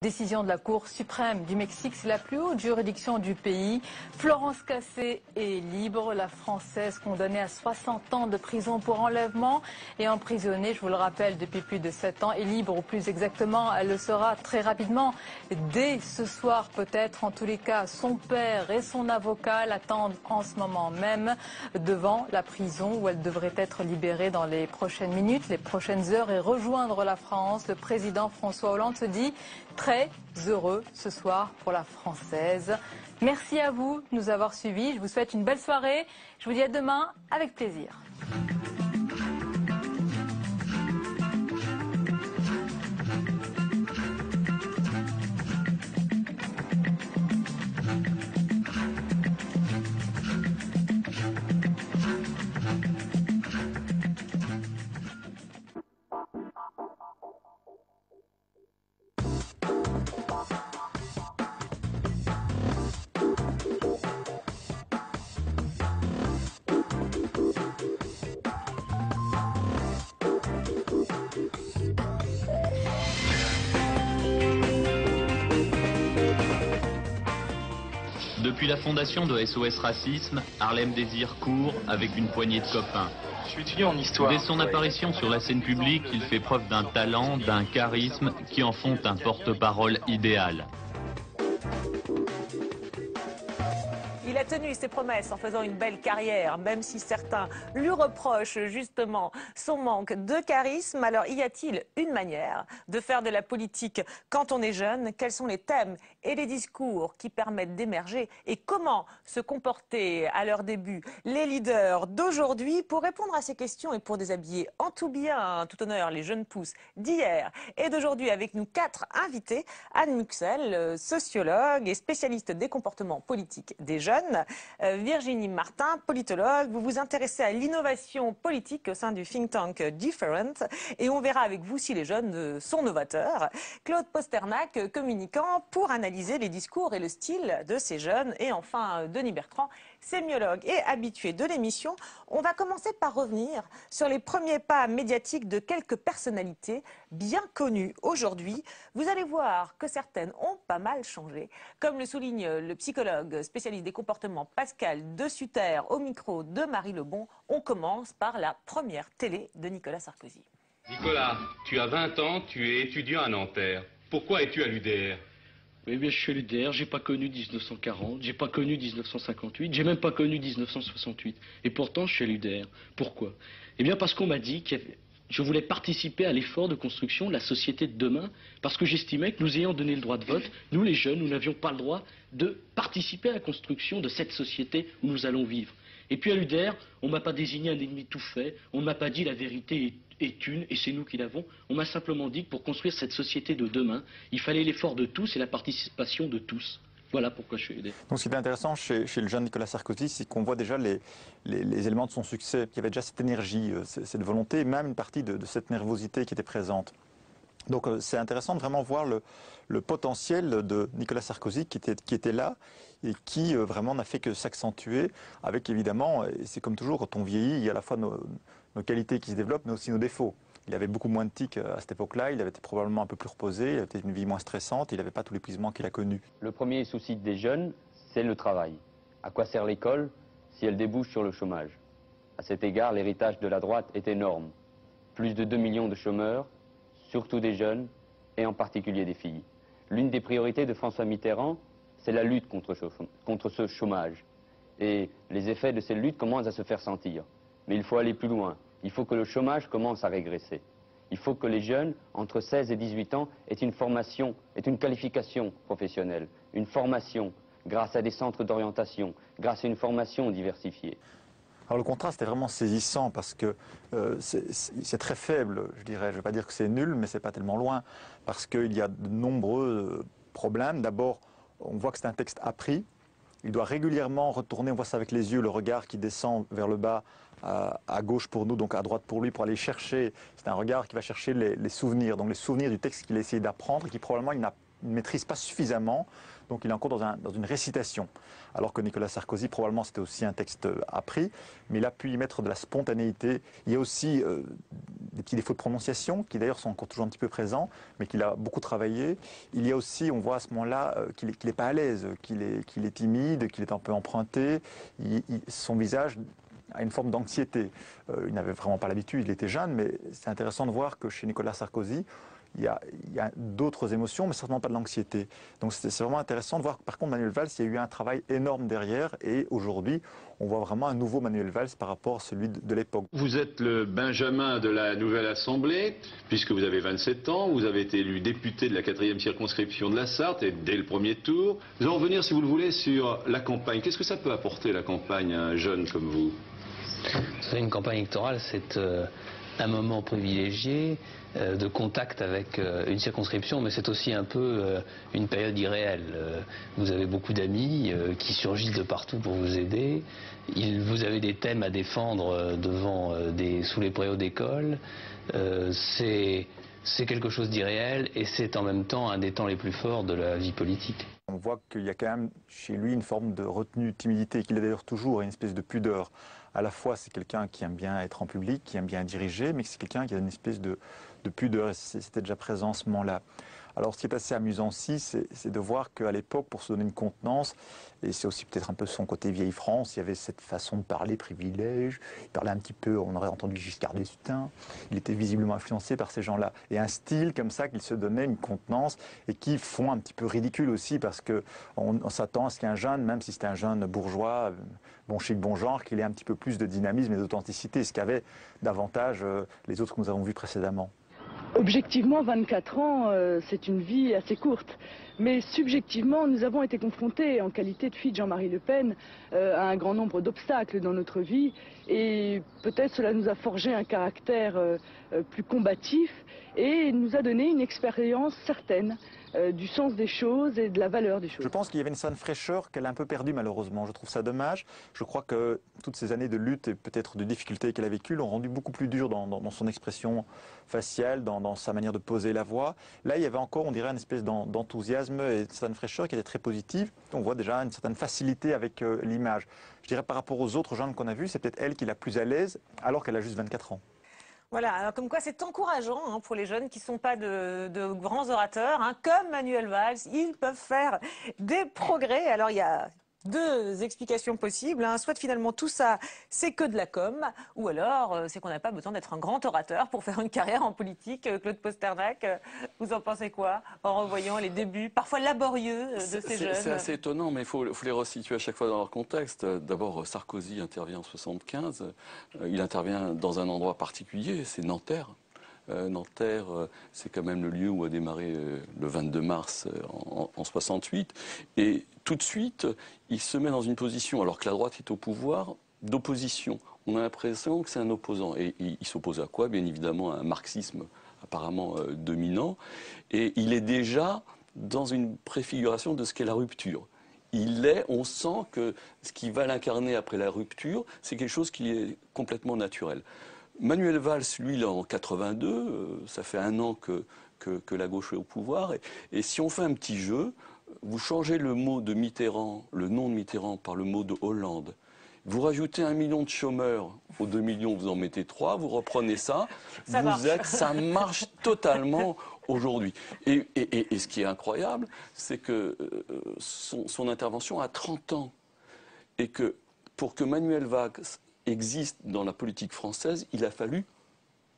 Décision de la Cour suprême du Mexique, c'est la plus haute juridiction du pays. Florence Cassé est libre. La Française condamnée à 60 ans de prison pour enlèvement et emprisonnée, je vous le rappelle, depuis plus de 7 ans, est libre, ou plus exactement, elle le sera très rapidement. Dès ce soir peut-être, en tous les cas, son père et son avocat l'attendent en ce moment même devant la prison où elle devrait être libérée dans les prochaines minutes, les prochaines heures et rejoindre la France. Le président François Hollande se dit très heureux ce soir pour la Française. Merci à vous de nous avoir suivis. Je vous souhaite une belle soirée. Je vous dis à demain avec plaisir. Depuis la fondation de SOS Racisme, Harlem Désir court avec une poignée de copains. Je suis étudiant en histoire. Dès son apparition sur la scène publique, il fait preuve d'un talent, d'un charisme qui en font un porte-parole idéal. Il a tenu ses promesses en faisant une belle carrière, même si certains lui reprochent justement son manque de charisme. Alors, y a-t-il une manière de faire de la politique quand on est jeune? Quels sont les thèmes et les discours qui permettent d'émerger? Et comment se comporter à leur début les leaders d'aujourd'hui? Pour répondre à ces questions et pour déshabiller en tout bien, tout honneur, les jeunes pousses d'hier et d'aujourd'hui, avec nous 4 invités. Anne Muxel, sociologue et spécialiste des comportements politiques des jeunes. Virginie Martin, politologue. Vous vous intéressez à l'innovation politique au sein du think tank Different. Et on verra avec vous si les jeunes sont novateurs. Claude Posternac, communicant, pour analyser les discours et le style de ces jeunes. Et enfin, Denis Bertrand, sémiologue et habitué de l'émission. On va commencer par revenir sur les premiers pas médiatiques de quelques personnalités bien connues aujourd'hui. Vous allez voir que certaines ont pas mal changé. Comme le souligne le psychologue spécialiste des comportements Pascal de Sutter au micro de Marie Lebon, on commence par la première télé de Nicolas Sarkozy. Nicolas, tu as 20 ans, tu es étudiant à Nanterre. Pourquoi es-tu à l'UDR? Oui, bien, je suis à l'UDR, j'ai pas connu 1940, j'ai pas connu 1958, j'ai même pas connu 1968. Et pourtant, je suis à l'UDR. Pourquoi? Eh bien, parce qu'on m'a dit que je voulais participer à l'effort de construction de la société de demain, parce que j'estimais que nous ayant donné le droit de vote, nous les jeunes, nous n'avions pas le droit de participer à la construction de cette société où nous allons vivre. Et puis à l'UDR, on ne m'a pas désigné un ennemi tout fait, on ne m'a pas dit la vérité est une et c'est nous qui l'avons. On m'a simplement dit que pour construire cette société de demain, il fallait l'effort de tous et la participation de tous. Voilà pourquoi je suis UDR. Donc ce qui est intéressant chez le jeune Nicolas Sarkozy, c'est qu'on voit déjà les éléments de son succès. Il y avait déjà cette énergie, cette volonté, même une partie de cette nervosité qui était présente. Donc c'est intéressant de vraiment voir le potentiel de Nicolas Sarkozy qui était là et qui vraiment n'a fait que s'accentuer avec évidemment, et c'est comme toujours quand on vieillit, il y a à la fois nos qualités qui se développent mais aussi nos défauts. Il avait beaucoup moins de tics à cette époque-là, il avait été probablement un peu plus reposé, il avait peut-être une vie moins stressante, il n'avait pas tout l'épuisement qu'il a connu. Le premier souci des jeunes, c'est le travail. À quoi sert l'école si elle débouche sur le chômage? À cet égard, l'héritage de la droite est énorme. Plus de 2 millions de chômeurs, surtout des jeunes, et en particulier des filles. L'une des priorités de François Mitterrand, c'est la lutte contre ce chômage. Et les effets de cette lutte commencent à se faire sentir. Mais il faut aller plus loin. Il faut que le chômage commence à régresser. Il faut que les jeunes, entre 16 et 18 ans, aient une formation, aient une qualification professionnelle, une formation grâce à des centres d'orientation, grâce à une formation diversifiée. Alors le contraste est vraiment saisissant parce que c'est très faible, je dirais. Je ne vais pas dire que c'est nul, mais c'est pas tellement loin parce qu'il y a de nombreux problèmes. D'abord, on voit que c'est un texte appris. Il doit régulièrement retourner, on voit ça avec les yeux, le regard qui descend vers le bas à gauche pour nous, donc à droite pour lui, pour aller chercher. C'est un regard qui va chercher les souvenirs, donc les souvenirs du texte qu'il a essayé d'apprendre et qui probablement il ne maîtrise pas suffisamment, donc il est encore dans une récitation. Alors que Nicolas Sarkozy, probablement c'était aussi un texte appris, mais il a pu y mettre de la spontanéité. Il y a aussi des petits défauts de prononciation, qui d'ailleurs sont encore toujours un petit peu présents, mais qu'il a beaucoup travaillé. Il y a aussi, on voit à ce moment-là qu'il n'est pas à l'aise, qu'il est timide, qu'il est un peu emprunté. Son visage a une forme d'anxiété. Il n'avait vraiment pas l'habitude, il était jeune, mais c'est intéressant de voir que chez Nicolas Sarkozy, il y a d'autres émotions, mais certainement pas de l'anxiété. Donc c'est vraiment intéressant de voir que par contre Manuel Valls, il y a eu un travail énorme derrière et aujourd'hui, on voit vraiment un nouveau Manuel Valls par rapport à celui de l'époque. Vous êtes le Benjamin de la nouvelle Assemblée, puisque vous avez 27 ans, vous avez été élu député de la 4e circonscription de la Sarthe, et dès le premier tour. Nous allons revenir, si vous le voulez, sur la campagne. Qu'est-ce que ça peut apporter, la campagne, à un jeune comme vous? Une campagne électorale, c'est un moment privilégié de contact avec une circonscription, mais c'est aussi un peu une période irréelle. Vous avez beaucoup d'amis qui surgissent de partout pour vous aider. Vous avez des thèmes à défendre sous les préaux d'école. C'est quelque chose d'irréel et c'est en même temps un des temps les plus forts de la vie politique. On voit qu'il y a quand même chez lui une forme de retenue, de timidité, qu'il a d'ailleurs toujours, une espèce de pudeur. À la fois, c'est quelqu'un qui aime bien être en public, qui aime bien diriger, mais c'est quelqu'un qui a une espèce de pudeur. C'était déjà présent à ce moment-là. Alors, ce qui est assez amusant aussi, c'est de voir qu'à l'époque, pour se donner une contenance, et c'est aussi peut-être un peu son côté vieille France, il y avait cette façon de parler privilège, il parlait un petit peu, on aurait entendu Giscard d'Estaing, il était visiblement influencé par ces gens-là. Et un style comme ça, qu'il se donnait une contenance, et qui font un petit peu ridicule aussi, parce qu'on s'attend à ce qu'un jeune, même si c'est un jeune bourgeois, bon chic, bon genre, qu'il ait un petit peu plus de dynamisme et d'authenticité, ce qu'avaient davantage les autres que nous avons vus précédemment. Objectivement, 24 ans, c'est une vie assez courte. Mais subjectivement, nous avons été confrontés, en qualité de fille de Jean-Marie Le Pen, à un grand nombre d'obstacles dans notre vie. Et peut-être cela nous a forgé un caractère plus combatif et nous a donné une expérience certaine du sens des choses et de la valeur des choses. Je pense qu'il y avait une certaine fraîcheur qu'elle a un peu perdue malheureusement. Je trouve ça dommage. Je crois que toutes ces années de lutte et peut-être de difficultés qu'elle a vécues l'ont rendu beaucoup plus dur dans son expression faciale, dans sa manière de poser la voix. Là, il y avait encore, on dirait, une espèce d'enthousiasme et une certaine fraîcheur qui était très positive. On voit déjà une certaine facilité avec l'image. Je dirais par rapport aux autres jeunes qu'on a vus, c'est peut-être elle qui est la plus à l'aise alors qu'elle a juste 24 ans. Voilà, alors comme quoi c'est encourageant pour les jeunes qui ne sont pas de grands orateurs, comme Manuel Valls, ils peuvent faire des progrès. Alors il y a deux explications possibles, soit finalement tout ça c'est que de la com, ou alors c'est qu'on n'a pas besoin d'être un grand orateur pour faire une carrière en politique. Claude Posternak, vous en pensez quoi en revoyant les débuts parfois laborieux de ces jeunes? C'est assez étonnant, mais il faut les resituer à chaque fois dans leur contexte. D'abord, Sarkozy intervient en 1975, il intervient dans un endroit particulier, c'est Nanterre. Nanterre, c'est quand même le lieu où a démarré le 22 mars en 68. Et tout de suite, il se met dans une position, alors que la droite est au pouvoir, d'opposition. On a l'impression que c'est un opposant. Et il s'oppose à quoi? Bien évidemment à un marxisme apparemment dominant. Et il est déjà dans une préfiguration de ce qu'est la rupture. On sent que ce qui va l'incarner après la rupture, c'est quelque chose qui est complètement naturel. Manuel Valls, lui, il est en 82, ça fait un an que la gauche est au pouvoir. Et si on fait un petit jeu, vous changez le mot de Mitterrand, le nom de Mitterrand, par le mot de Hollande. Vous rajoutez 1 million de chômeurs, aux 2 millions, vous en mettez 3, vous reprenez ça, ça marche totalement aujourd'hui. Et ce qui est incroyable, c'est que son intervention a 30 ans. Et que pour que Manuel Valls existe dans la politique française, il a fallu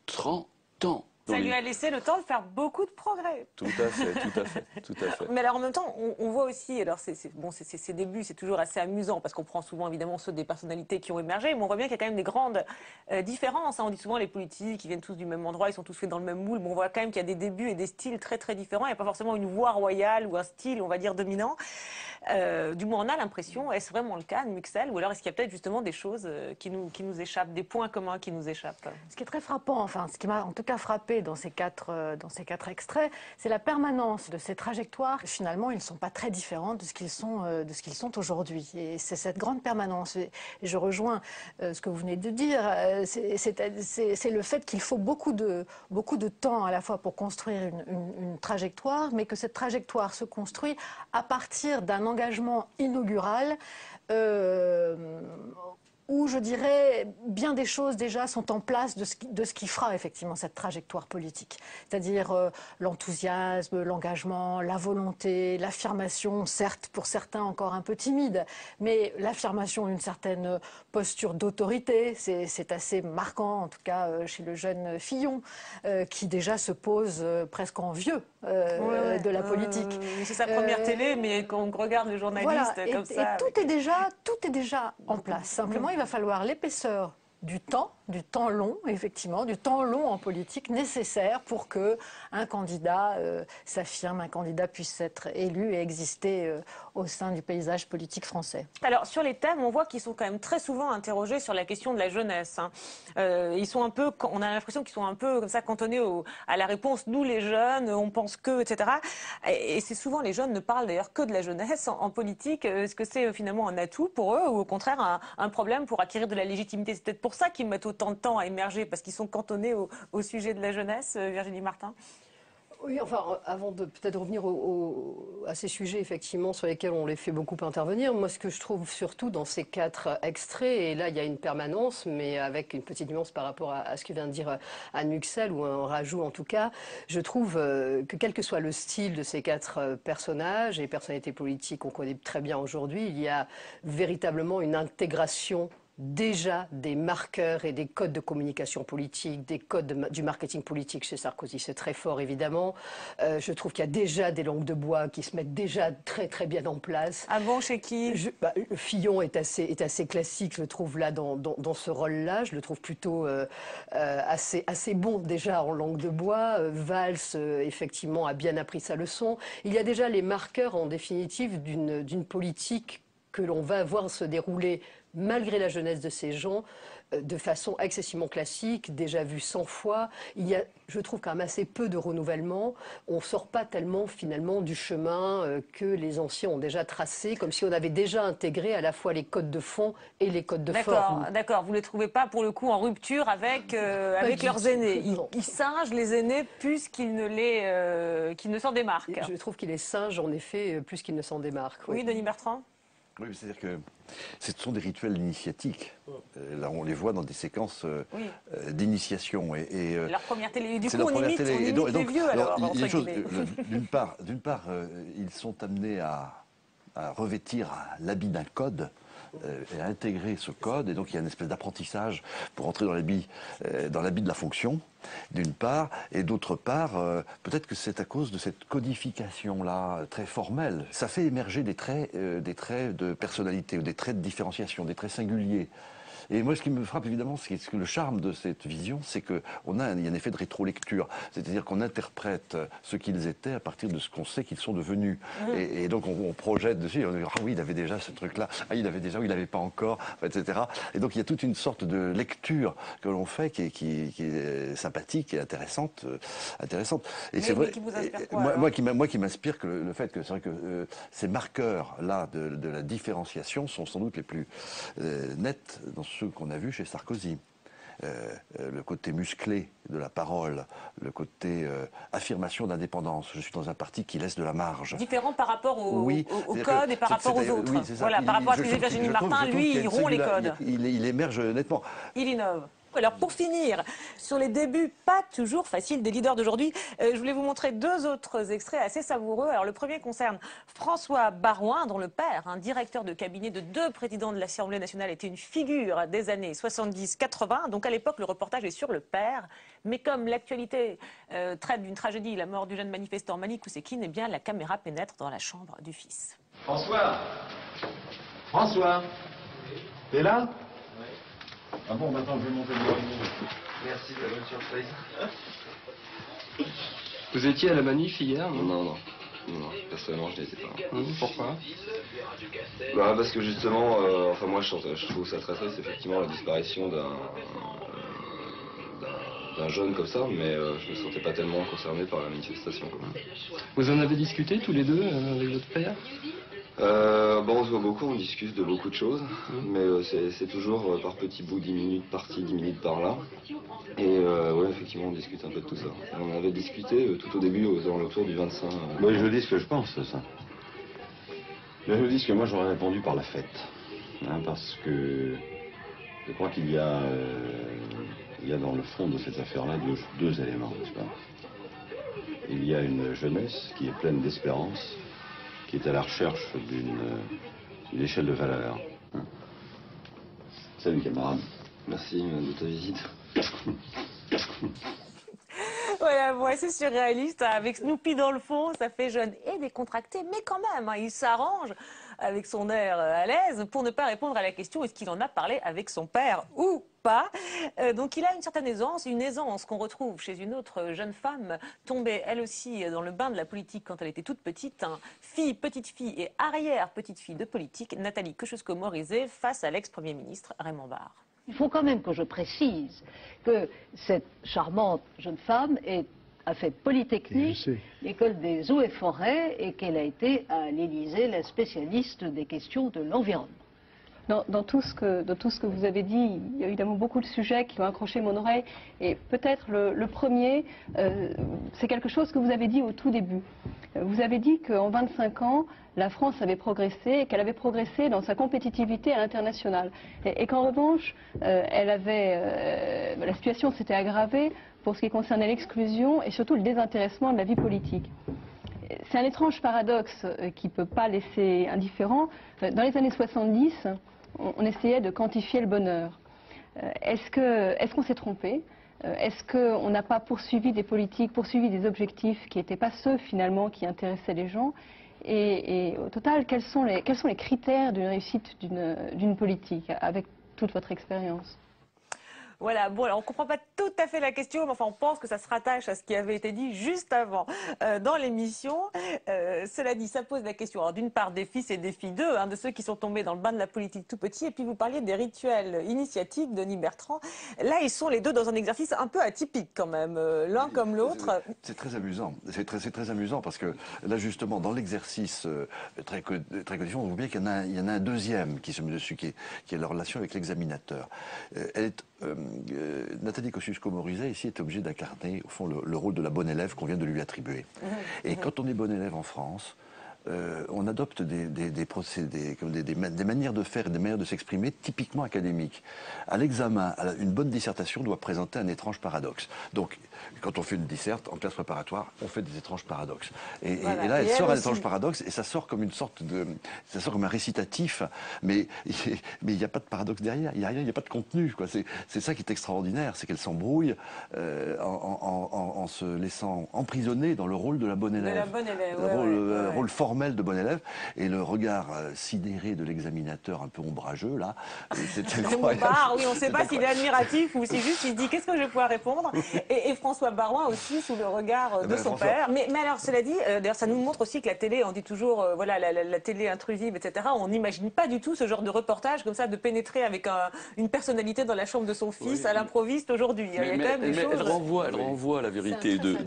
30 ans. Ça lui a laissé le temps de faire beaucoup de progrès. Tout à fait, tout à fait, tout à fait. Mais alors en même temps, on voit aussi, alors ces débuts, c'est toujours assez amusant parce qu'on prend souvent évidemment ceux des personnalités qui ont émergé, mais on voit bien qu'il y a quand même des grandes différences. On dit souvent les politiques, ils viennent tous du même endroit, ils sont tous faits dans le même moule. Bon, on voit quand même qu'il y a des débuts et des styles très très différents. Il n'y a pas forcément une voix royale ou un style, on va dire, dominant. Du moins, on a l'impression, est-ce vraiment le cas de Muxel, ou alors est-ce qu'il y a peut-être justement des choses qui nous échappent, des points communs qui nous échappent? Ce qui est très frappant, enfin, ce qui m'a en tout cas frappé interroger dans ces quatre extraits, c'est la permanence de ces trajectoires. Finalement, ils ne sont pas très différents de ce qu'ils sont aujourd'hui. Et c'est cette grande permanence. Et je rejoins ce que vous venez de dire. C'est le fait qu'il faut beaucoup de temps à la fois pour construire une trajectoire, mais que cette trajectoire se construit à partir d'un engagement inaugural où, je dirais, bien des choses déjà sont en place de ce qui fera effectivement cette trajectoire politique. C'est-à-dire l'enthousiasme, l'engagement, la volonté, l'affirmation, certes pour certains encore un peu timide, mais l'affirmation d'une certaine posture d'autorité, c'est assez marquant, en tout cas chez le jeune Fillon, qui déjà se pose presque en vieux de la politique. C'est sa première télé, mais quand on regarde le journaliste voilà. comme ça... Et tout est déjà en place. Simplement, il va falloir l'épaisseur du temps long, effectivement, du temps long en politique nécessaire pour que un candidat s'affirme, un candidat puisse être élu et exister au sein du paysage politique français. Alors, sur les thèmes, on voit qu'ils sont quand même très souvent interrogés sur la question de la jeunesse. Ils sont un peu, on a l'impression qu'ils sont un peu comme ça cantonnés à la réponse « nous les jeunes, on pense que », etc. Et c'est souvent, les jeunes ne parlent d'ailleurs que de la jeunesse en politique. Est-ce que c'est finalement un atout pour eux ou au contraire un problème pour acquérir de la légitimité? C'est peut-être pour ça qu'ils mettent autant de temps à émerger, parce qu'ils sont cantonnés au sujet de la jeunesse, Virginie Martin? Oui, enfin, avant de peut-être revenir à ces sujets, effectivement, sur lesquels on les fait beaucoup intervenir, moi, ce que je trouve surtout dans ces 4 extraits, et là, il y a une permanence, mais avec une petite nuance par rapport à ce que vient de dire Anne Muxel, ou un rajout en tout cas, je trouve que quel que soit le style de ces 4 personnages et personnalités politiques qu'on connaît très bien aujourd'hui, il y a véritablement une intégration déjà des marqueurs et des codes de communication politique, des codes du marketing politique chez Sarkozy. C'est très fort, évidemment. Je trouve qu'il y a déjà des langues de bois qui se mettent déjà très très bien en place. Ah bon, chez qui? Fillon est assez classique, je le trouve là dans ce rôle-là. Je le trouve plutôt assez bon déjà en langue de bois. Valls, effectivement, a bien appris sa leçon. Il y a déjà les marqueurs, en définitive, d'une politique que l'on va voir se dérouler malgré la jeunesse de ces gens, de façon excessivement classique, déjà vue 100 fois. Il y a, je trouve, quand même assez peu de renouvellement. On ne sort pas tellement, finalement, du chemin que les anciens ont déjà tracé, comme si on avait déjà intégré à la fois les codes de fond et les codes de forme. D'accord. Vous ne les trouvez pas, pour le coup, en rupture avec leurs aînés. Ils singent les aînés plus qu'ils ne s'en démarquent. Je trouve qu'ils les singent, en effet, plus qu'ils ne s'en démarquent. Oui, Denis Bertrand? Oui, c'est-à-dire que ce sont des rituels initiatiques. Là, on les voit dans des séquences d'initiation. Leur première télé. Du coup, on imite les vieux, alors, entre guillemets. D'une part, ils sont amenés à revêtir l'habit d'un code et à intégrer ce code. Et donc, il y a une espèce d'apprentissage pour entrer dans l'habit de la fonction, d'une part. Et d'autre part, peut-être que c'est à cause de cette codification-là, très formelle. Ça fait émerger des traits de personnalité, ou des traits de différenciation, des traits singuliers. Et moi, ce qui me frappe évidemment, c'est que le charme de cette vision, c'est qu'il y a un effet de rétrolecture. C'est-à-dire qu'on interprète ce qu'ils étaient à partir de ce qu'on sait qu'ils sont devenus. Et donc, on projette dessus, et on dit, ah oui, il avait déjà ce truc-là, ah, il avait déjà, oui, il n'avait pas encore, etc. Et donc, il y a toute une sorte de lecture que l'on fait qui est sympathique et intéressante. Et c'est vrai, moi qui m'inspire que le fait que c'est vrai que ces marqueurs-là de la différenciation sont sans doute les plus nets dans ceux qu'on a vus chez Sarkozy. Le côté musclé de la parole, le côté affirmation d'indépendance. Je suis dans un parti qui laisse de la marge. Différent par rapport au code et par rapport aux autres. Oui, voilà, par rapport à ce que disait Virginie Martin, lui, il rompt les codes. Il émerge nettement. Il innove. Alors pour finir, sur les débuts pas toujours faciles des leaders d'aujourd'hui, je voulais vous montrer 2 autres extraits assez savoureux. Alors le premier concerne François Baroin, dont le père, un directeur de cabinet de 2 présidents de l'Assemblée nationale, était une figure des années 70-80. Donc à l'époque, le reportage est sur le père. Mais comme l'actualité traite d'une tragédie, la mort du jeune manifestant Malik Oussekine, eh bien la caméra pénètre dans la chambre du fils. François, t'es là? Ah bon, maintenant je vais monter le réunion. Merci de la bonne surprise. Vous étiez à la manif hier? Non, personnellement je n'étais pas. Pourquoi? Parce que justement, enfin moi je trouve ça très triste, effectivement, la disparition d'un d'un jeune comme ça, mais je me sentais pas tellement concerné par la manifestation. Vous en avez discuté tous les deux avec votre père? Bon, on se voit beaucoup, on discute de beaucoup de choses, mais c'est toujours par petits bouts, 10 minutes par-ci, 10 minutes par-là. Et ouais, effectivement, on discute un peu de tout ça. On avait discuté tout au début, aux alentours du 25. Moi, je dis ce que je pense, ça. Je dis ce que moi j'aurais répondu par la fête. Hein, parce que je crois qu'il y a dans le fond de cette affaire-là deux éléments, n'est-ce pas? Il y a une jeunesse qui est pleine d'espérance, qui est à la recherche d'une échelle de valeur. Hein. Salut, camarade. Merci de ta visite. Voilà, bon, c'est surréaliste, hein. Avec Snoopy dans le fond, ça fait jeune et décontracté, mais quand même, hein, il s'arrange avec son air à l'aise pour ne pas répondre à la question est-ce qu'il en a parlé avec son père ou pas. Donc il a une certaine aisance, une aisance qu'on retrouve chez une autre jeune femme tombée elle aussi dans le bain de la politique quand elle était toute petite, hein. Petite fille et arrière-petite fille de politique, Nathalie Kosciusko-Morizet face à l'ex-premier ministre Raymond Barre. Il faut quand même que je précise que cette charmante jeune femme a fait Polytechnique, l'école des eaux et forêts, et qu'elle a été à l'Élysée la spécialiste des questions de l'environnement. Dans tout ce que vous avez dit, il y a évidemment beaucoup de sujets qui ont accroché mon oreille. Et peut-être le premier, c'est quelque chose que vous avez dit au tout début. Vous avez dit qu'en 25 ans, la France avait progressé et qu'elle avait progressé dans sa compétitivité à l'international. Et qu'en revanche, la situation s'était aggravée pour ce qui concernait l'exclusion et surtout le désintéressement de la vie politique. C'est un étrange paradoxe qui ne peut pas laisser indifférent. Dans les années 70, on essayait de quantifier le bonheur. Est-ce qu'on s'est trompé? Est-ce qu'on n'a pas poursuivi des politiques, poursuivi des objectifs qui n'étaient pas ceux finalement qui intéressaient les gens? Et au total, quels sont les critères d'une réussite d'une politique avec toute votre expérience? Voilà, bon, alors on ne comprend pas tout à fait la question, mais enfin on pense que ça se rattache à ce qui avait été dit juste avant dans l'émission. Cela dit, ça pose la question, d'une part des fils et des filles d'eux, hein, de ceux qui sont tombés dans le bain de la politique tout petit, et puis vous parliez des rituels initiatiques, Denis Bertrand. Là, ils sont les deux dans un exercice un peu atypique quand même, l'un comme l'autre. C'est très amusant, c'est très amusant parce que là justement, dans l'exercice très codifiant, on voit bien qu'il y en a un deuxième qui se met dessus, qui est la relation avec l'examinateur. Nathalie Kosciusko-Morizet ici est obligée d'incarner au fond le rôle de la bonne élève qu'on vient de lui attribuer. Et quand on est bon élève en France, on adopte des procédés, des manières de faire et des manières de s'exprimer typiquement académiques. À l'examen, une bonne dissertation doit présenter un étrange paradoxe. Donc, quand on fait une disserte en classe préparatoire, on fait des étranges paradoxes. Et là, elle sort un étrange paradoxe et ça sort comme une sorte de... Ça sort comme un récitatif, mais il n'y a pas de paradoxe derrière, il n'y a rien, il n'y a pas de contenu, quoi. C'est ça qui est extraordinaire, c'est qu'elle s'embrouille en se laissant emprisonner dans le rôle de la bonne élève. De la bonne élève, le rôle formel de bonne élève, et le regard sidéré de l'examinateur un peu ombrageux, là, c'est incroyable. Oui, on ne sait pas s'il est admiratif ou si juste il se dit qu'est-ce que je vais pouvoir répondre. Et François Baroin aussi, sous le regard de son père. Mais alors, cela dit, d'ailleurs, ça nous montre aussi que la télé, on dit toujours, voilà, la télé intrusive, etc. On n'imagine pas du tout ce genre de reportage comme ça, de pénétrer avec une personnalité dans la chambre de son fils à l'improviste aujourd'hui. Il y a quand même des choses... Elle renvoie la vérité de...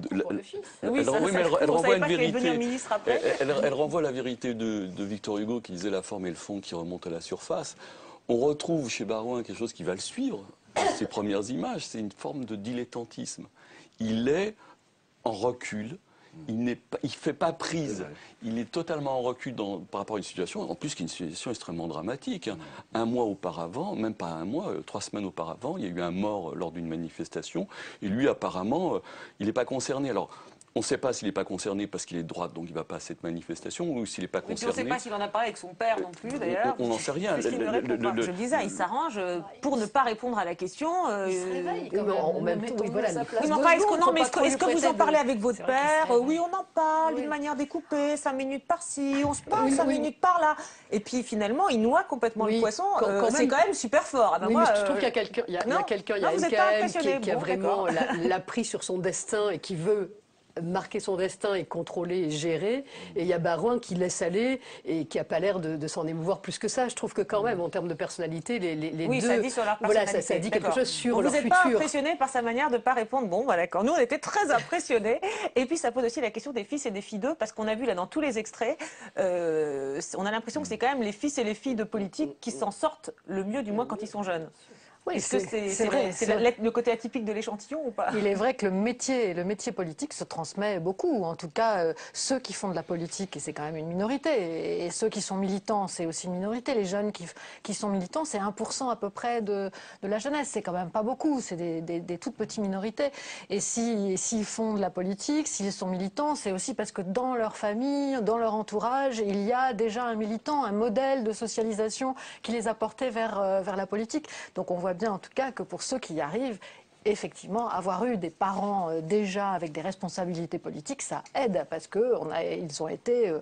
Oui, elle renvoie une vérité. Elle renvoie la vérité de Victor Hugo qui disait la forme et le fond qui remontent à la surface. On retrouve chez Baroin quelque chose qui va le suivre. Ses premières images, c'est une forme de dilettantisme. Il est en recul, il ne fait pas prise, il est totalement en recul par rapport à une situation, en plus qui est une situation extrêmement dramatique. Un mois auparavant, même pas un mois, 3 semaines auparavant, il y a eu un mort lors d'une manifestation, et lui apparemment, il n'est pas concerné. Alors, on ne sait pas s'il n'est pas concerné parce qu'il est de droite, donc il ne va pas à cette manifestation, ou s'il n'est pas concerné. On ne sait pas s'il en a parlé avec son père non plus, d'ailleurs. On n'en sait rien. Je le disais, il s'arrange pour ne pas répondre à la question. Il se réveille quand même. En même temps, est-ce que vous en parlez avec votre père? Oui, on en parle d'une manière découpée, 5 minutes par-ci, on se parle 5 minutes par-là. Et puis finalement, il noie complètement le poisson. C'est quand même super fort. Mais je trouve qu'il y a quelqu'un, il y a NKM qui a vraiment l'a pris sur son destin et qui veut marquer son destin et contrôler et gérer. Et il y a Barouin qui laisse aller et qui n'a pas l'air de s'en émouvoir plus que ça. Je trouve que quand même, en termes de personnalité, les oui, deux... ça dit sur leur personnalité. Voilà, ça dit quelque chose sur leur futur. Vous n'êtes pas impressionné par sa manière de ne pas répondre? Bon, bah, d'accord. Nous, on était très impressionnés. Et puis, ça pose aussi la question des fils et des filles d'eux, parce qu'on a vu là dans tous les extraits, on a l'impression que c'est quand même les fils et les filles de politique qui s'en sortent le mieux, du moins quand ils sont jeunes. Oui, est-ce que c'est le côté atypique de l'échantillon ou pas? Il est vrai que le métier politique se transmet beaucoup. En tout cas, ceux qui font de la politique, et c'est quand même une minorité, et ceux qui sont militants, c'est aussi une minorité. Les jeunes qui sont militants, c'est 1% à peu près de la jeunesse. C'est quand même pas beaucoup. C'est des toutes petites minorités. Et s'ils font de la politique, s'ils sont militants, c'est aussi parce que dans leur famille, dans leur entourage, il y a déjà un militant, un modèle de socialisation qui les a portés vers la politique. Donc on voit bien en tout cas que pour ceux qui y arrivent, effectivement, avoir eu des parents déjà avec des responsabilités politiques, ça aide parce qu'ils ont été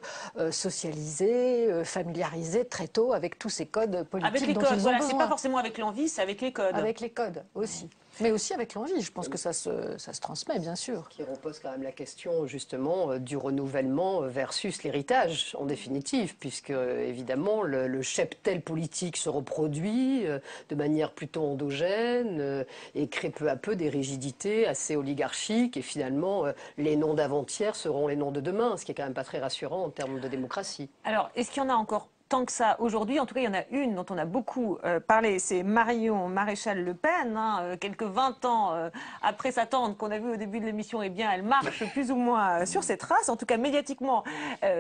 socialisés, familiarisés très tôt avec tous ces codes politiques. Avec les codes, voilà, c'est pas forcément avec l'envie, c'est avec les codes. Avec les codes aussi. Mais aussi avec l'envie, je pense que ça se transmet, bien sûr. Qui repose quand même la question, justement, du renouvellement versus l'héritage, en définitive, puisque, évidemment, le cheptel politique se reproduit de manière plutôt endogène et crée peu à peu des rigidités assez oligarchiques. Et finalement, les noms d'avant-hier seront les noms de demain, ce qui est quand même pas très rassurant en termes de démocratie. Alors, est-ce qu'il y en a encore tant que ça aujourd'hui? En tout cas, il y en a une dont on a beaucoup parlé, c'est Marion Maréchal Le Pen. Quelques 20 ans après sa tante qu'on a vue au début de l'émission, eh bien, elle marche plus ou moins sur ses traces. En tout cas, médiatiquement,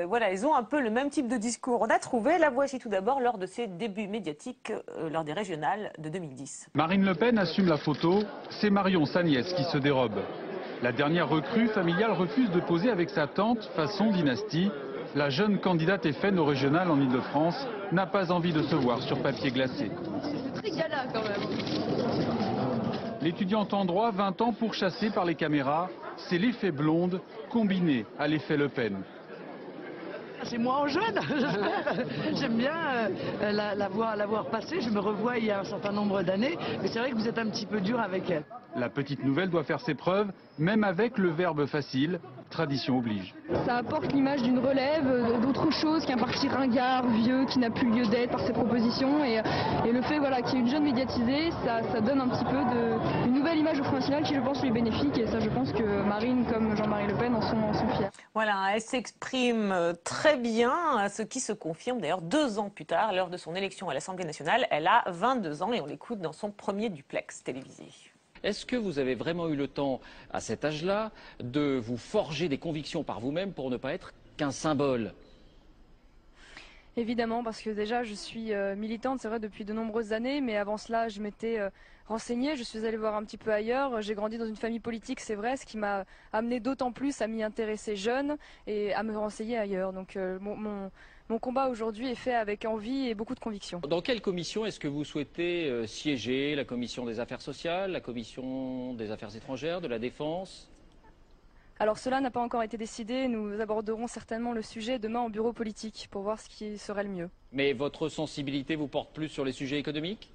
voilà, ils ont un peu le même type de discours. On a trouvé, la voici tout d'abord lors de ses débuts médiatiques, lors des régionales de 2010. Marine Le Pen assume la photo, c'est Marion, sa nièce, qui se dérobe. La dernière recrue familiale refuse de poser avec sa tante, façon dynastie. La jeune candidate FN au régional en Ile-de-France n'a pas envie de se voir sur papier glacé. C'est très gala quand même. L'étudiante en droit, 20 ans pourchassée par les caméras, c'est l'effet blonde combiné à l'effet Le Pen. C'est moi en jeune. J'aime bien la voir passer. Je me revois il y a un certain nombre d'années. Mais c'est vrai que vous êtes un petit peu dur avec elle. La petite nouvelle doit faire ses preuves, même avec le verbe facile. Tradition oblige. Ça apporte l'image d'une relève, d'autre chose qu'un parti ringard, vieux, qui n'a plus lieu d'être par ses propositions. Et le fait voilà, qu'il y ait une jeune médiatisée, ça donne un petit peu une nouvelle image au Front National qui, je pense, lui est bénéfique. Et ça, je pense que Marine, comme Jean-Marie Le Pen, en sont fiers. Voilà, elle s'exprime très bien, ce qui se confirme d'ailleurs 2 ans plus tard, lors de son élection à l'Assemblée nationale. Elle a 22 ans et on l'écoute dans son premier duplex télévisé. Est-ce que vous avez vraiment eu le temps, à cet âge-là, de vous forger des convictions par vous-même pour ne pas être qu'un symbole? Évidemment, parce que déjà, je suis militante, c'est vrai, depuis de nombreuses années, mais avant cela, je m'étais renseignée, je suis allée voir un petit peu ailleurs. J'ai grandi dans une famille politique, c'est vrai, ce qui m'a amené d'autant plus à m'y intéresser jeune et à me renseigner ailleurs. Donc mon combat aujourd'hui est fait avec envie et beaucoup de conviction. Dans quelle commission est-ce que vous souhaitez siéger? La commission des affaires sociales, la commission des affaires étrangères, de la défense? Alors cela n'a pas encore été décidé, nous aborderons certainement le sujet demain en bureau politique pour voir ce qui serait le mieux. Mais votre sensibilité vous porte plus sur les sujets économiques?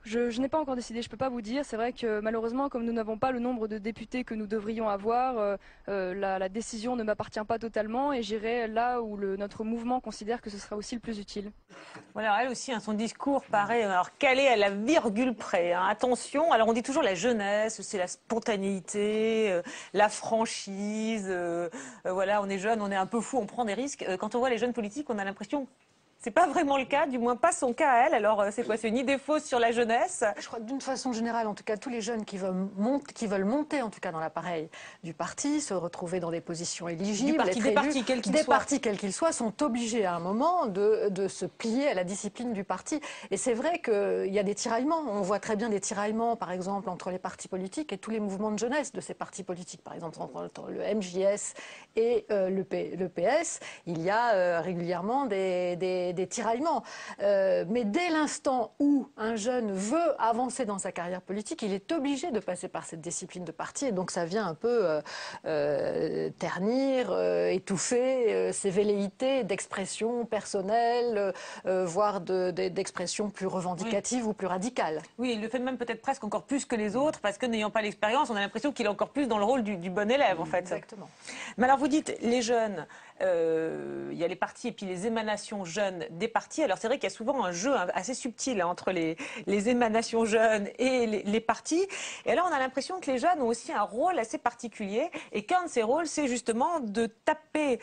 Je n'ai pas encore décidé, je ne peux pas vous dire. C'est vrai que malheureusement, comme nous n'avons pas le nombre de députés que nous devrions avoir, la décision ne m'appartient pas totalement et j'irai là où notre mouvement considère que ce sera aussi le plus utile. Voilà, elle aussi, son discours paraît calé à la virgule près. Attention, alors on dit toujours la jeunesse, c'est la spontanéité, la franchise. Voilà, on est jeune, on est un peu fou, on prend des risques. Quand on voit les jeunes politiques, on a l'impression... C'est pas vraiment le cas, du moins pas son cas à elle. Alors c'est quoi? C'est une idée fausse sur la jeunesse? Je crois que d'une façon générale, en tout cas, tous les jeunes qui veulent monter, en tout cas dans l'appareil du parti, se retrouver dans des positions éligibles, des partis quels qu'ils soient, sont obligés à un moment de se plier à la discipline du parti. Et c'est vrai qu'il y a des tiraillements. On voit très bien des tiraillements, par exemple, entre les partis politiques et tous les mouvements de jeunesse de ces partis politiques. Par exemple, entre le MJS et le PS, il y a régulièrement des des tiraillements. Mais dès l'instant où un jeune veut avancer dans sa carrière politique, il est obligé de passer par cette discipline de parti. Et donc ça vient un peu ternir, étouffer ses velléités d'expression personnelle, voire d'expression plus revendicative ou plus radicale. Oui, il le fait même peut-être presque encore plus que les autres, parce que n'ayant pas l'expérience, on a l'impression qu'il est encore plus dans le rôle du bon élève, en fait. Exactement. Mais alors vous dites, les jeunes, il y a les partis et puis les émanations jeunes des partis. Alors c'est vrai qu'il y a souvent un jeu assez subtil entre les émanations jeunes et les partis. Et alors on a l'impression que les jeunes ont aussi un rôle assez particulier, et qu'un de ces rôles, c'est justement de taper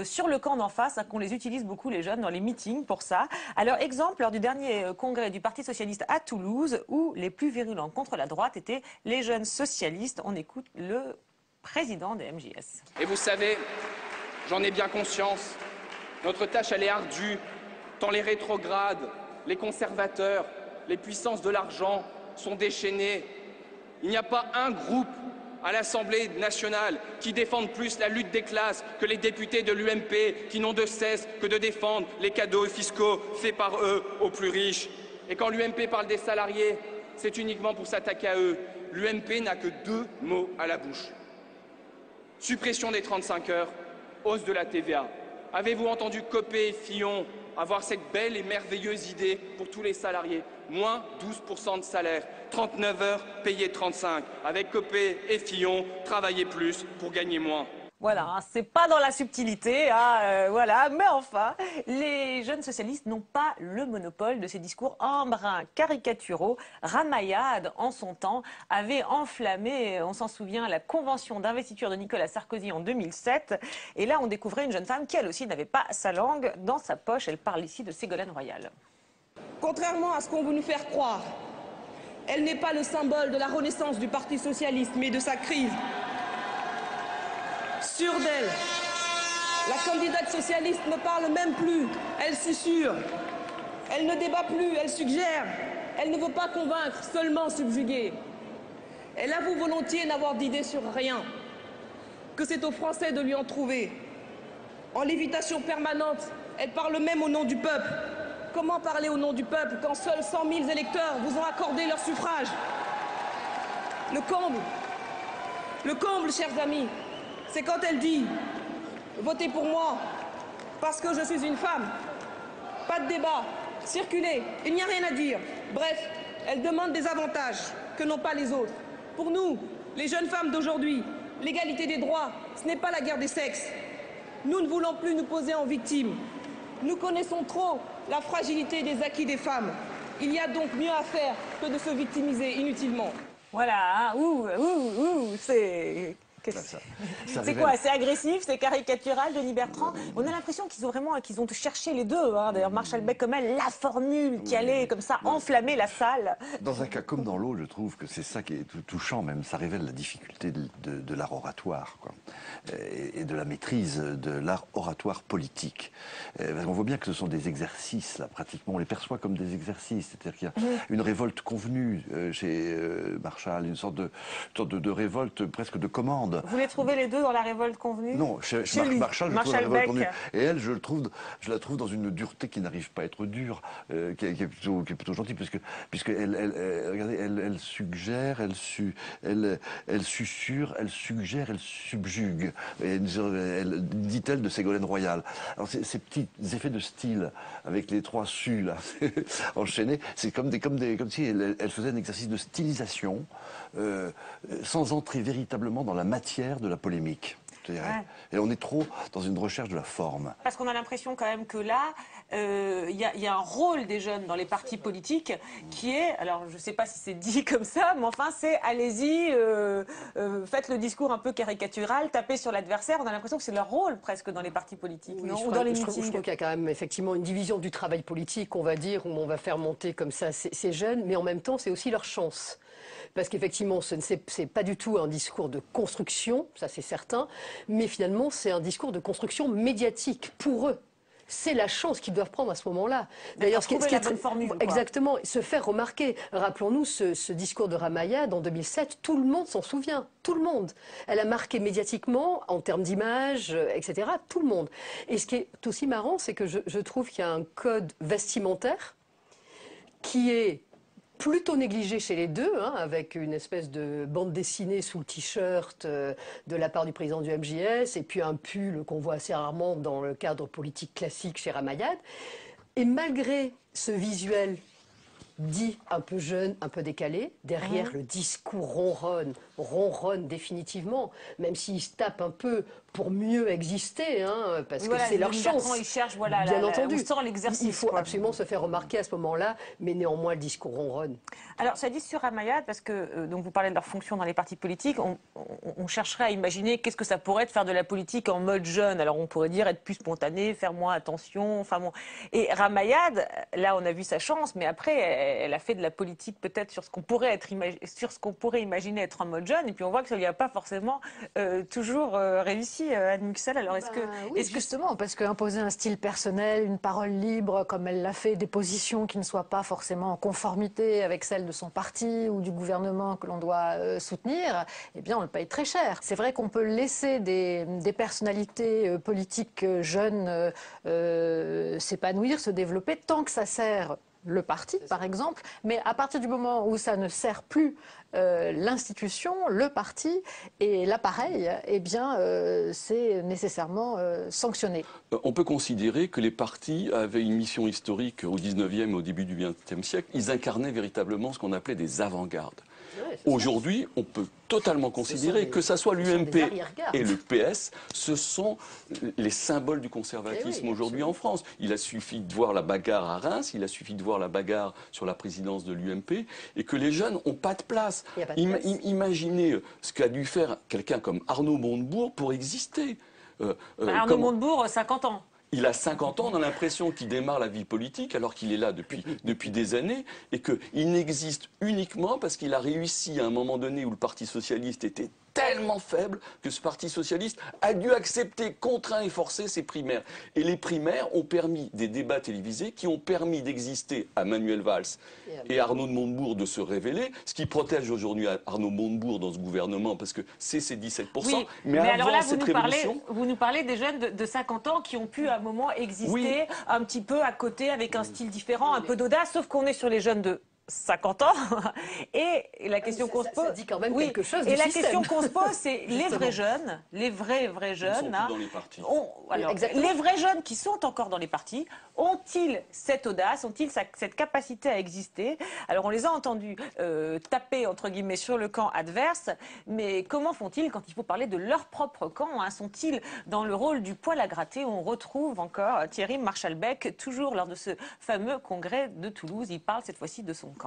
sur le camp d'en face, hein, qu'on les utilise beaucoup, les jeunes, dans les meetings pour ça. Alors exemple, lors du dernier congrès du Parti socialiste à Toulouse, où les plus virulents contre la droite étaient les jeunes socialistes. On écoute le président des MJS. Et vous savez, j'en ai bien conscience, notre tâche elle est ardue, tant les rétrogrades, les conservateurs, les puissances de l'argent sont déchaînés. Il n'y a pas un groupe à l'Assemblée nationale qui défende plus la lutte des classes que les députés de l'UMP, qui n'ont de cesse que de défendre les cadeaux fiscaux faits par eux aux plus riches. Et quand l'UMP parle des salariés, c'est uniquement pour s'attaquer à eux. L'UMP n'a que 2 mots à la bouche. Suppression des 35 heures, hausse de la TVA. Avez-vous entendu Copé et Fillon avoir cette belle et merveilleuse idée pour tous les salariés? Moins 12% de salaire, 39 heures payées 35. Avec Copé et Fillon, travailler plus pour gagner moins. Voilà, hein, c'est pas dans la subtilité, hein, voilà, mais enfin, les jeunes socialistes n'ont pas le monopole de ces discours embruns, caricaturaux. Ramayad, en son temps, avait enflammé, on s'en souvient, la convention d'investiture de Nicolas Sarkozy en 2007. Et là, on découvrait une jeune femme qui, elle aussi, n'avait pas sa langue dans sa poche. Elle parle ici de Ségolène Royal. Contrairement à ce qu'ont voulu faire croire, elle n'est pas le symbole de la renaissance du Parti socialiste, mais de sa crise. Sûre d'elle, la candidate socialiste ne parle même plus, elle susurre. Elle ne débat plus, elle suggère. Elle ne veut pas convaincre, seulement subjuguer. Elle avoue volontiers n'avoir d'idée sur rien, que c'est aux Français de lui en trouver. En lévitation permanente, elle parle même au nom du peuple. Comment parler au nom du peuple quand seuls 100 000 électeurs vous ont accordé leur suffrage? Le comble, chers amis, c'est quand elle dit « Votez pour moi parce que je suis une femme ». Pas de débat, circulez, il n'y a rien à dire. Bref, elle demande des avantages que n'ont pas les autres. Pour nous, les jeunes femmes d'aujourd'hui, l'égalité des droits, ce n'est pas la guerre des sexes. Nous ne voulons plus nous poser en victime. Nous connaissons trop la fragilité des acquis des femmes. Il y a donc mieux à faire que de se victimiser inutilement. Voilà, c'est... C'est quoi? C'est agressif, c'est caricatural, Denis Bertrand. On a l'impression qu'ils ont cherché les deux. Hein. D'ailleurs, Marshall Beck comme elle, la formule qui allait comme ça enflammer la salle. Dans un cas comme dans l'autre, je trouve que c'est ça qui est touchant même. Ça révèle la difficulté de l'art oratoire, quoi. Et de la maîtrise de l'art oratoire politique. Parce qu'on voit bien que ce sont des exercices, là, pratiquement. On les perçoit comme des exercices. C'est-à-dire qu'il y a une révolte convenue chez Marshall, une sorte de révolte presque de commande. Vous les trouvez les deux dans la révolte convenue? Non, chez Marshall, je trouve la révolte convenue. Et elle, je la trouve dans une dureté qui n'arrive pas à être dure, qui est plutôt gentille, regardez, elle suggère, elle susurre, elle suggère, elle subjugue. Dit-elle de Ségolène Royal. Alors ces petits effets de style avec les 3 su là enchaînés, c'est comme si elle faisait un exercice de stylisation sans entrer véritablement dans la matière de la polémique. Ouais. Et on est trop dans une recherche de la forme. Parce qu'on a l'impression quand même que là, il y a un rôle des jeunes dans les partis politiques qui est, alors je ne sais pas si c'est dit comme ça, mais enfin c'est allez-y, faites le discours un peu caricatural, tapez sur l'adversaire. On a l'impression que c'est leur rôle presque dans les partis politiques, oui, non? Ou dans les je meetings. trouve qu'il y a quand même effectivement une division du travail politique, on va dire, où on va faire monter comme ça ces jeunes, mais en même temps c'est aussi leur chance. Parce qu'effectivement, ce n'est pas du tout un discours de construction, ça c'est certain, mais finalement c'est un discours de construction médiatique pour eux. c'est la chance qu'ils doivent prendre à ce moment-là. D'ailleurs, ce qui est très formule, exactement, se faire remarquer. Rappelons-nous ce discours de Ramayad en 2007, tout le monde s'en souvient, tout le monde. Elle a marqué médiatiquement, en termes d'image, etc., tout le monde. Et ce qui est aussi marrant, c'est que je trouve qu'il y a un code vestimentaire qui est plutôt négligé chez les deux, hein, avec une espèce de bande dessinée sous le t-shirt de la part du président du MJS, et puis un pull qu'on voit assez rarement dans le cadre politique classique chez Ramayad. Et malgré ce visuel dit un peu jeune, un peu décalé, derrière le discours ronronne définitivement, même s'ils se tapent un peu pour mieux exister, hein, parce que c'est leur chance. Ils cherchent, voilà, bien entendu. on sent l'exercice. Il faut absolument se faire remarquer à ce moment-là, mais néanmoins le discours ronronne. Alors, ça dit sur Ramayad, parce que donc vous parlez de leur fonction dans les partis politiques, on chercherait à imaginer qu'est-ce que ça pourrait être faire de la politique en mode jeune. Alors on pourrait dire être plus spontané, faire moins attention, enfin bon. Et Ramayad, là on a vu sa chance, mais après elle a fait de la politique peut-être sur ce qu'on pourrait imaginer être en mode jeune, et puis on voit que ça n'y a pas forcément toujours réussi. Anne Muxel, alors justement, parce qu'imposer un style personnel, une parole libre, comme elle l'a fait, des positions qui ne soient pas forcément en conformité avec celles de son parti ou du gouvernement que l'on doit soutenir, eh bien on le paye très cher. C'est vrai qu'on peut laisser des personnalités politiques jeunes s'épanouir, se développer, tant que ça sert le parti, par exemple, mais à partir du moment où ça ne sert plus l'institution, le parti et l'appareil, eh bien, c'est nécessairement sanctionné. On peut considérer que les partis avaient une mission historique au 19e et au début du 20e siècle. Ils incarnaient véritablement ce qu'on appelait des avant-gardes. Aujourd'hui, on peut totalement considérer que ça soit l'UMP et le PS, ce sont les symboles du conservatisme aujourd'hui en France. Il a suffi de voir la bagarre à Reims, il a suffi de voir la bagarre sur la présidence de l'UMP, et que les jeunes n'ont pas de place. Imaginez ce qu'a dû faire quelqu'un comme Arnaud Montebourg pour exister. Arnaud Montebourg, 50 ans. Il a 50 ans, on a l'impression qu'il démarre la vie politique alors qu'il est là depuis des années, et qu'il n'existe uniquement parce qu'il a réussi à un moment donné où le Parti socialiste était tellement faible que ce Parti socialiste a dû accepter, contraint et forcé, ces primaires. Et les primaires ont permis des débats télévisés qui ont permis d'exister à Manuel Valls et Arnaud de Montebourg de se révéler, ce qui protège aujourd'hui Arnaud Montebourg dans ce gouvernement, parce que c'est ses 17%. Oui, mais alors avant là, cette révolution... vous nous parlez des jeunes de 50 ans qui ont pu à un moment exister un petit peu à côté, avec un style différent, un peu d'audace, sauf qu'on est sur les jeunes de 50 ans. Et la question qu'on se pose, ça dit quand même quelque chose du et la système. question qu'on se pose, c'est les vrais jeunes, les vrais jeunes. Ils sont plus dans les partis. Les vrais jeunes qui sont encore dans les partis, ont-ils cette audace, ont-ils cette capacité à exister? Alors on les a entendus taper entre guillemets sur le camp adverse, mais comment font-ils quand il faut parler de leur propre camp, hein? Sont-ils dans le rôle du poil à gratter? On retrouve encore Thierry Marchalbeck, toujours lors de ce fameux congrès de Toulouse. Il parle cette fois-ci de son camp.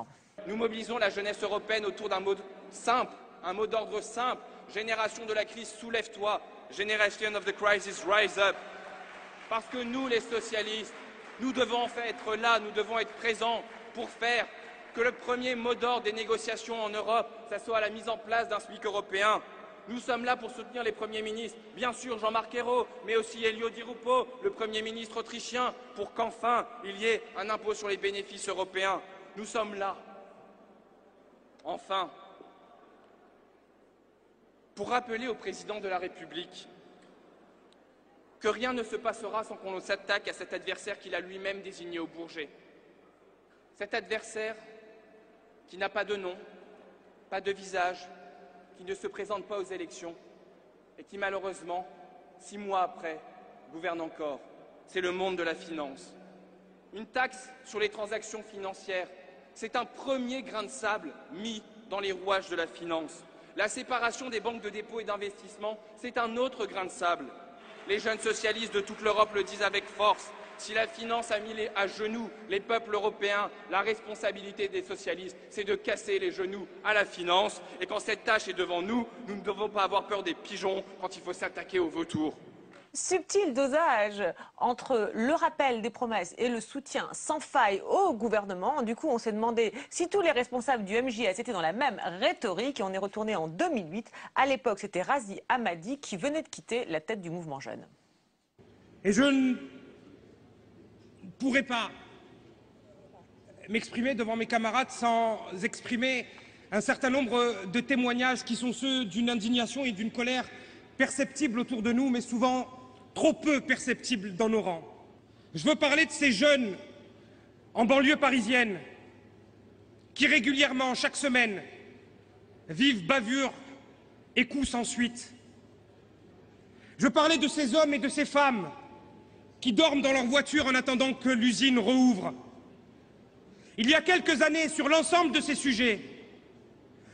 Nous mobilisons la jeunesse européenne autour d'un mot simple, un mot d'ordre simple. Génération de la crise, soulève-toi. Generation of the crisis, rise up. Parce que nous, les socialistes, nous devons en fait être là, nous devons être présents pour faire que le premier mot d'ordre des négociations en Europe, ça soit la mise en place d'un SMIC européen. Nous sommes là pour soutenir les premiers ministres, bien sûr Jean-Marc Ayrault, mais aussi Elio Di Rupo, le Premier ministre autrichien, pour qu'enfin il y ait un impôt sur les bénéfices européens. Nous sommes là, enfin, pour rappeler au président de la République que rien ne se passera sans qu'on s'attaque à cet adversaire qu'il a lui-même désigné au Bourget. Cet adversaire qui n'a pas de nom, pas de visage, qui ne se présente pas aux élections et qui malheureusement, 6 mois après, gouverne encore. C'est le monde de la finance. Une taxe sur les transactions financières, c'est un premier grain de sable mis dans les rouages de la finance. La séparation des banques de dépôt et d'investissement, c'est un autre grain de sable. Les jeunes socialistes de toute l'Europe le disent avec force. Si la finance a mis à genoux les peuples européens, la responsabilité des socialistes, c'est de casser les genoux à la finance. Et quand cette tâche est devant nous, nous ne devons pas avoir peur des pigeons quand il faut s'attaquer aux vautours. Subtil dosage entre le rappel des promesses et le soutien sans faille au gouvernement. Du coup, on s'est demandé si tous les responsables du MJS étaient dans la même rhétorique, et on est retourné en 2008. À l'époque, c'était Razi Hamadi qui venait de quitter la tête du mouvement jeune. Et je ne pourrais pas m'exprimer devant mes camarades sans exprimer un certain nombre de témoignages qui sont ceux d'une indignation et d'une colère perceptibles autour de nous, mais souvent trop peu perceptibles dans nos rangs. Je veux parler de ces jeunes en banlieue parisienne qui régulièrement, chaque semaine, vivent bavures et coups sans suite. Je veux parler de ces hommes et de ces femmes qui dorment dans leur voiture en attendant que l'usine rouvre. Il y a quelques années, sur l'ensemble de ces sujets,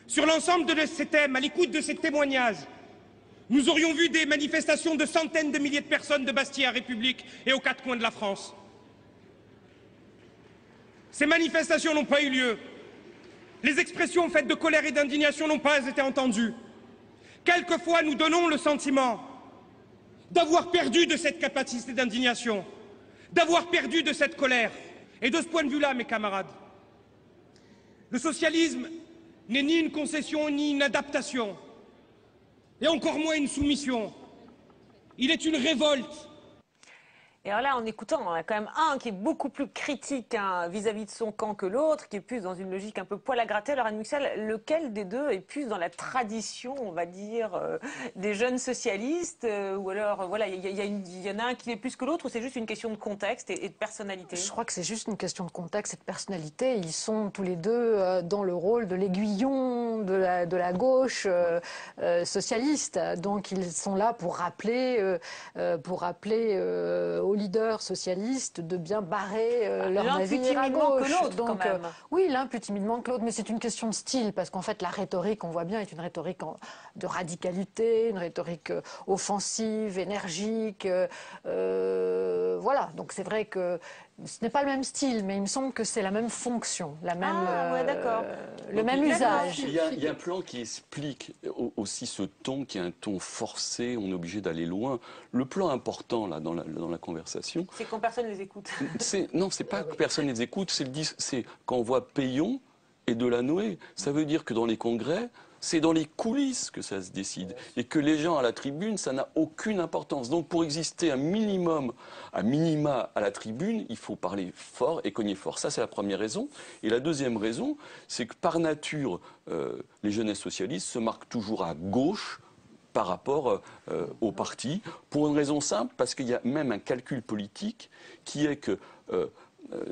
sur l'ensemble de ces thèmes, à l'écoute de ces témoignages, nous aurions vu des manifestations de centaines de milliers de personnes de Bastille à République et aux quatre coins de la France. Ces manifestations n'ont pas eu lieu. Les expressions faites de colère et d'indignation n'ont pas été entendues. Quelquefois, nous donnons le sentiment d'avoir perdu de cette capacité d'indignation, d'avoir perdu de cette colère. Et de ce point de vue-là, mes camarades, le socialisme n'est ni une concession ni une adaptation, et encore moins une soumission. Il est une révolte. Et alors là, en écoutant, on a quand même un qui est beaucoup plus critique vis-à-vis de son camp que l'autre, qui est plus dans une logique un peu poil à gratter. Alors Anne Muxel, lequel des deux est plus dans la tradition, on va dire, des jeunes socialistes ou alors, voilà, il y en a un qui est plus que l'autre, ou c'est juste une question de contexte et de personnalité? Je crois que c'est juste une question de contexte et de personnalité. Ils sont tous les deux dans le rôle de l'aiguillon de la gauche socialiste. Donc ils sont là pour rappeler aux leaders socialistes de bien barrer leur navire à gauche. Que l'autre, donc, quand même. oui, l'un plus timidement que l'autre, mais c'est une question de style, parce qu'en fait, la rhétorique, on voit bien, est une rhétorique de radicalité, une rhétorique offensive, énergique. Voilà, donc c'est vrai que ce n'est pas le même style, mais il me semble que c'est la même fonction, la même, le même usage. Il y a un plan qui explique aussi ce ton, qui est un ton forcé, on est obligé d'aller loin. Le plan important là, dans la conversation... C'est quand personne ne les écoute. Non, c'est pas que personne ne les écoute, c'est quand on voit Payon et Delanoë. Ça veut dire que dans les congrès, c'est dans les coulisses que ça se décide. Et que les gens à la tribune, ça n'a aucune importance. Donc pour exister un minima à la tribune, il faut parler fort et cogner fort. Ça, c'est la première raison. Et la deuxième raison, c'est que par nature, les jeunesses socialistes se marquent toujours à gauche par rapport au parti, pour une raison simple, parce qu'il y a même un calcul politique qui est que...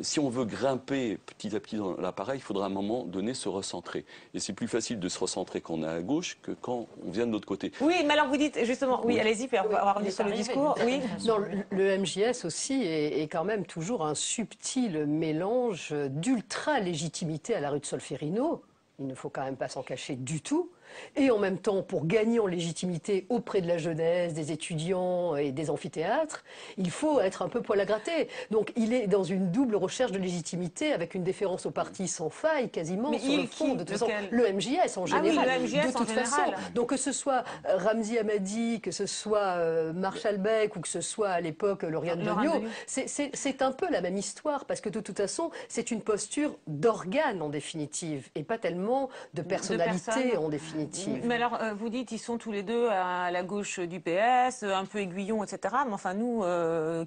si on veut grimper petit à petit dans l'appareil, il faudra à un moment donné se recentrer. Et c'est plus facile de se recentrer quand on est à gauche que quand on vient de l'autre côté. Oui, mais alors vous dites justement, oui, allez-y, puis on va revenir sur le discours. Oui. Non, le MJS aussi est quand même toujours un subtil mélange d'ultra-légitimité à la rue de Solferino. Il ne faut quand même pas s'en cacher du tout. Et en même temps, pour gagner en légitimité auprès de la jeunesse, des étudiants et des amphithéâtres, il faut être un peu poil à gratter. Donc il est dans une double recherche de légitimité avec une déférence au parti sans faille quasiment. Mais sur le fond, de toute façon, le MJS en général. Ah oui, le MJS de toute façon. Donc que ce soit Ramzi Hamadi, que ce soit Marshall Beck ou que ce soit à l'époque Lauriane Degnaud, c'est un peu la même histoire parce que de toute façon, c'est une posture d'organe en définitive et pas tellement de personnalité en définitive. Mais alors, vous dites, ils sont tous les deux à la gauche du PS, un peu aiguillons, etc. Mais enfin, nous,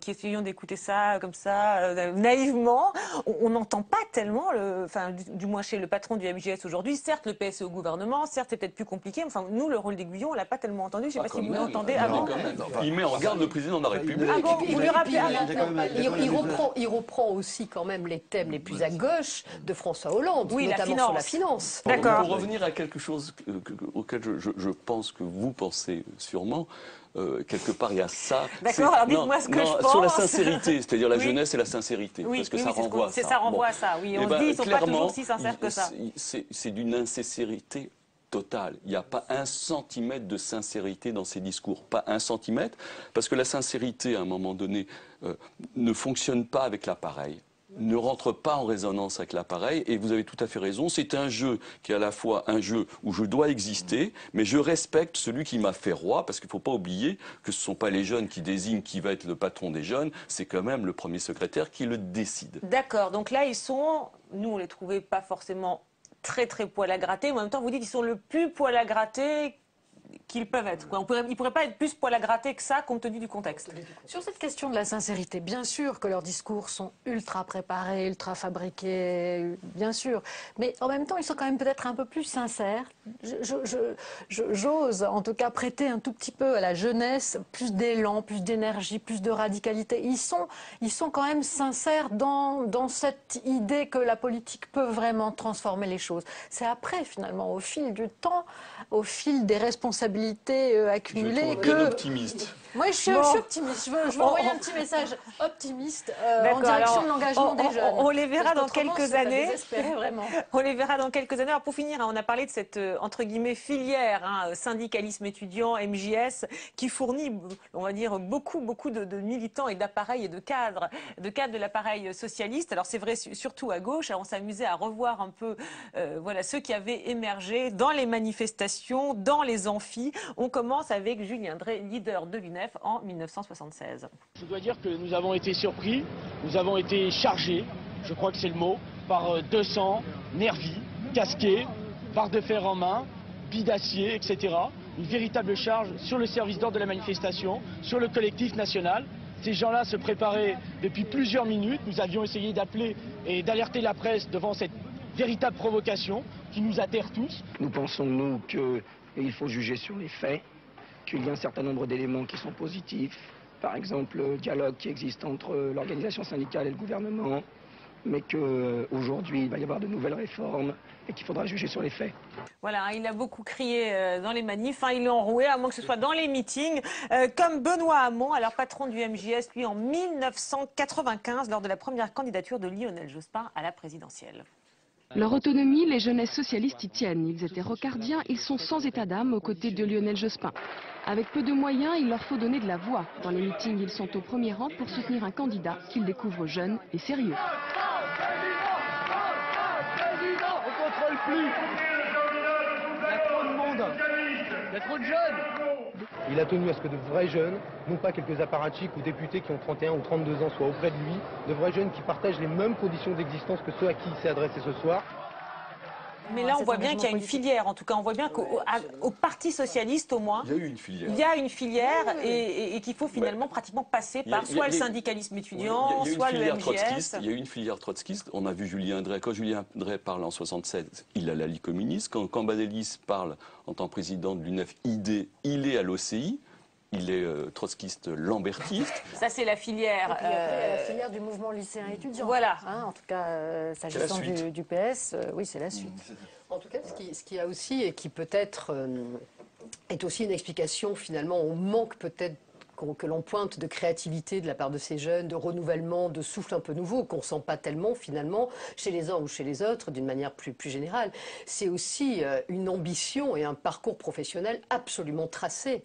qui essayons d'écouter ça comme ça, naïvement, on n'entend pas tellement, du moins chez le patron du MJS aujourd'hui. Certes, le PS est au gouvernement, certes, c'est peut-être plus compliqué. Enfin, nous, le rôle d'aiguillon, on l'a pas tellement entendu. Je ne sais pas si vous l'entendez avant. Il met en garde le président de la République. Ah bon, vous lui rappelez il reprend aussi quand même les thèmes les plus à gauche de François Hollande, oui, notamment sur la finance. D'accord. Pour revenir à quelque chose auquel je pense que vous pensez sûrement, quelque part il y a ça. D'accord, alors dites-moi ce que je pense. Sur la sincérité, c'est-à-dire la jeunesse et la sincérité, parce que ça renvoie à ça. Ça renvoie à ça, oui. On se dit, ils ne sont pas toujours si sincères que ça. C'est d'une insincérité totale. Il n'y a pas un centimètre de sincérité dans ces discours. Pas un centimètre, parce que la sincérité, à un moment donné, ne fonctionne pas avec l'appareil. Ne rentre pas en résonance avec l'appareil, et vous avez tout à fait raison, c'est un jeu qui est à la fois un jeu où je dois exister, mais je respecte celui qui m'a fait roi, parce qu'il ne faut pas oublier que ce ne sont pas les jeunes qui désignent qui va être le patron des jeunes, c'est quand même le premier secrétaire qui le décide. D'accord, donc là ils sont, nous on les trouvait pas forcément très poil à gratter, mais en même temps vous dites qu'ils sont le plus poil à gratter qu'ils peuvent être, quoi. Ils ne pourraient pas être plus poil à gratter que ça, compte tenu du contexte. Sur cette question de la sincérité, bien sûr que leurs discours sont ultra préparés, ultra fabriqués, bien sûr. Mais en même temps, ils sont quand même peut-être un peu plus sincères. J'ose en tout cas prêter un tout petit peu à la jeunesse plus d'élan, plus d'énergie, plus de radicalité. Ils sont quand même sincères dans cette idée que la politique peut vraiment transformer les choses. C'est après, finalement, au fil du temps, au fil des responsabilités accumulées que... optimiste. Moi, je suis optimiste. Je veux envoyer un petit message optimiste en direction de l'engagement des jeunes. On les verra dans quelques années. Vraiment. On les verra dans quelques années. Alors pour finir, on a parlé de cette entre guillemets filière, syndicalisme étudiant, MJS, qui fournit, on va dire, beaucoup de militants et d'appareils et de cadres de l'appareil socialiste. Alors c'est vrai surtout à gauche. Alors on s'amusait à revoir un peu, voilà, ceux qui avaient émergé dans les manifestations, dans les amphis. On commence avec Julien Drey, leader de l'UNEF en 1976. Je dois dire que nous avons été surpris, nous avons été chargés, je crois que c'est le mot, par 200 nervis, casqués, barres de fer en main, billes d'acier, etc. Une véritable charge sur le service d'ordre de la manifestation, sur le collectif national. Ces gens-là se préparaient depuis plusieurs minutes. Nous avions essayé d'appeler et d'alerter la presse devant cette véritable provocation qui nous atterre tous. Nous pensons, nous, qu'il faut juger sur les faits, qu'il y a un certain nombre d'éléments qui sont positifs. Par exemple, le dialogue qui existe entre l'organisation syndicale et le gouvernement, mais qu'aujourd'hui, il va y avoir de nouvelles réformes et qu'il faudra juger sur les faits. Voilà, il a beaucoup crié dans les manifs, il l'a enroué, à moins que ce soit dans les meetings, comme Benoît Hamon, alors patron du MJS, lui en 1995, lors de la première candidature de Lionel Jospin à la présidentielle. Leur autonomie, les jeunesses socialistes y tiennent. Ils étaient rocardiens, ils sont sans état d'âme aux côtés de Lionel Jospin. Avec peu de moyens, il leur faut donner de la voix. Dans les meetings, ils sont au premier rang pour soutenir un candidat qu'ils découvrent jeune et sérieux. On contrôle plus. Il y a trop de monde. Il y a trop de jeunes. Il a tenu à ce que de vrais jeunes, non pas quelques apparatchiks ou députés qui ont 31 ou 32 ans, soient auprès de lui, de vrais jeunes qui partagent les mêmes conditions d'existence que ceux à qui il s'est adressé ce soir. Mais là, on voit bien qu'il y a une filière. En tout cas, on voit bien qu'au Parti socialiste, au moins, il y a eu une filière. Il y a une filière et qu'il faut finalement pratiquement passer par soit le syndicalisme étudiant, soit le MJS. Il y a eu une filière trotskiste. On a vu Julien Drey. Quand Julien Drey parle en 67, il est à la Ligue communiste. Quand Cambadélis parle en tant que président de l'UNEF, il est à l'OCI. Il est trotskiste lambertiste. Ça, c'est la filière. La filière du mouvement lycéen étudiant. Voilà. En tout cas, s'agissant du PS, oui, c'est la suite. En tout cas, ce qu'il y a aussi, et qui peut-être est aussi une explication finalement au manque peut-être que l'on pointe de créativité de la part de ces jeunes, de renouvellement, de souffle un peu nouveau, qu'on ne sent pas tellement finalement chez les uns ou chez les autres d'une manière plus générale. C'est aussi une ambition et un parcours professionnel absolument tracé.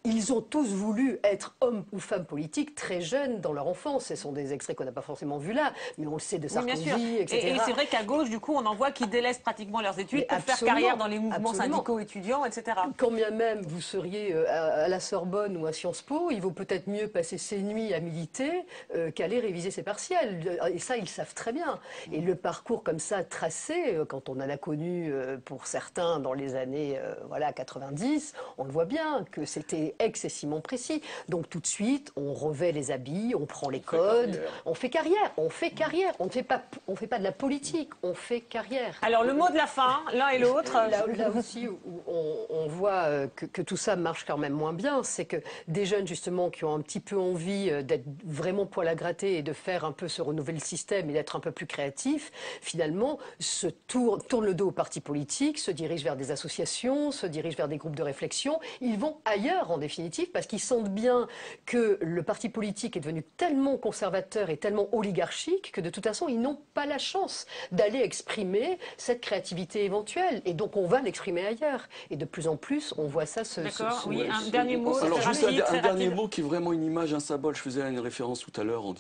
Ils ont tous voulu être hommes ou femmes politiques très jeunes dans leur enfance. Ce sont des extraits qu'on n'a pas forcément vus là, mais on le sait de Sarkozy, etc. Et c'est vrai qu'à gauche, du coup, on en voit qui délaissent pratiquement leurs études pour faire carrière dans les mouvements syndicaux étudiants, etc. Quand bien même vous seriez à la Sorbonne ou à Sciences Po, il vaut peut-être mieux passer ses nuits à militer qu'aller réviser ses partiels. Et ça, ils le savent très bien. Et le parcours comme ça, tracé, quand on en a connu pour certains dans les années 90, on le voit bien que c'était excessivement précis. Donc tout de suite, on revêt les habits, on prend les codes, on fait carrière. On ne fait pas de la politique, on fait carrière. Alors le mot de la fin, l'un et l'autre. Là aussi où on voit que tout ça marche quand même moins bien, c'est que des jeunes justement qui ont un petit peu envie d'être vraiment poil à gratter et de faire un peu se renouveler le système et d'être un peu plus créatifs, finalement se tournent le dos aux partis politiques, se dirigent vers des associations, se dirigent vers des groupes de réflexion. Ils vont ailleurs en définitive parce qu'ils sentent bien que le parti politique est devenu tellement conservateur et tellement oligarchique que de toute façon ils n'ont pas la chance d'aller exprimer cette créativité éventuelle et donc on va l'exprimer ailleurs et de plus en plus on voit ça se... D'accord, oui, un dernier mot. Alors juste un dernier mot qui est vraiment une image, un symbole. Je faisais une référence tout à l'heure en